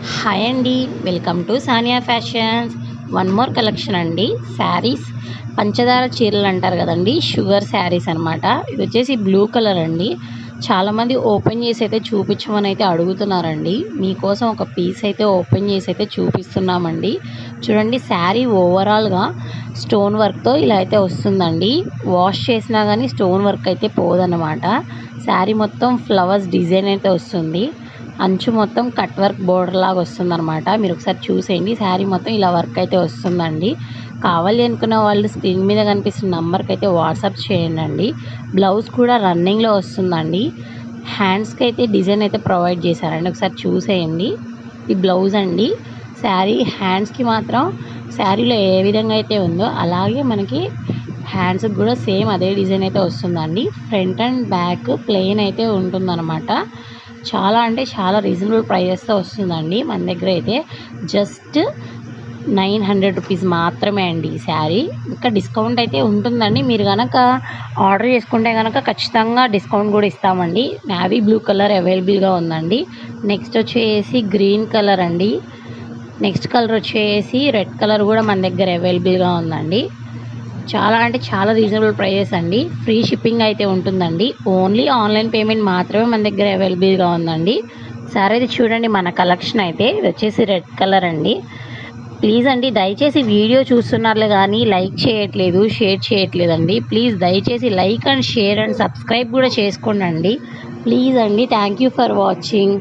Hi అండి, welcome to Sania fashions. One more collection అండి. శారీస్ పంచదార చీరలు అంటారు కదండి, షుగర్ శారీస్ అనమాట. ఇది వచ్చేసి బ్లూ కలర్ అండి. చాలామంది ఓపెన్ చేసి అయితే చూపించమని అయితే అడుగుతున్నారండి. మీకోసం ఒక పీస్ అయితే ఓపెన్ చేసి అయితే చూపిస్తున్నామండి. చూడండి, శారీ ఓవరాల్గా స్టోన్ వర్క్తో ఇలా అయితే వస్తుందండి. వాష్ చేసినా కానీ స్టోన్ వర్క్ అయితే పోదన్నమాట. శారీ మొత్తం ఫ్లవర్స్ డిజైన్ అయితే వస్తుంది. అంచు మొత్తం కట్ వర్క్ బోర్డర్ లాగా వస్తుందన్నమాట. మీరు ఒకసారి చూసేయండి. శారీ మొత్తం ఇలా వర్క్ అయితే వస్తుందండి. కావాలి అనుకున్న వాళ్ళు స్క్రీన్ మీద కనిపిస్తున్న నంబర్కి అయితే వాట్సాప్ చేయండి. బ్లౌజ్ కూడా రన్నింగ్లో వస్తుందండి. హ్యాండ్స్కి అయితే డిజైన్ అయితే ప్రొవైడ్ చేశారండి. ఒకసారి చూసేయండి. ఈ బ్లౌజ్ అండి. శారీ హ్యాండ్స్కి మాత్రం శారీలో ఏ విధంగా అయితే ఉందో అలాగే మనకి హ్యాండ్స్కి కూడా సేమ్ అదే డిజైన్ అయితే వస్తుందండి. ఫ్రంట్ అండ్ బ్యాక్ ప్లెయిన్ అయితే ఉంటుందన్నమాట. చాలా అంటే చాలా రీజనబుల్ ప్రైజెస్తో వస్తుందండి. మన దగ్గర అయితే జస్ట్ 900 రూపీస్ మాత్రమే అండి ఈ శారీ. ఇంకా డిస్కౌంట్ అయితే ఉంటుందండి. మీరు కనుక ఆర్డర్ చేసుకుంటే కనుక ఖచ్చితంగా డిస్కౌంట్ కూడా ఇస్తామండి. నావీ బ్లూ కలర్ అవైలబుల్గా ఉందండి. నెక్స్ట్ వచ్చేసి గ్రీన్ కలర్ అండి. నెక్స్ట్ కలర్ వచ్చేసి రెడ్ కలర్ కూడా మన దగ్గర అవైలబుల్గా ఉందండి. చాలా అంటే చాలా రీజనబుల్ ప్రైజెస్ అండి. ఫ్రీ షిప్పింగ్ అయితే ఉంటుందండి. ఓన్లీ ఆన్లైన్ పేమెంట్ మాత్రమే మన దగ్గర అవైలబుల్గా ఉందండి. సరే, ఇది చూడండి మన కలెక్షన్ అయితే. ఇది వచ్చేసి రెడ్ కలర్ అండి. ప్లీజ్ అండి, దయచేసి వీడియో చూస్తున్నారులే కానీ లైక్ చేయట్లేదు, షేర్ చేయట్లేదండి. ప్లీజ్ దయచేసి like and share and subscribe కూడా చేసుకోండి. ప్లీజ్ అండి. Thank you for watching.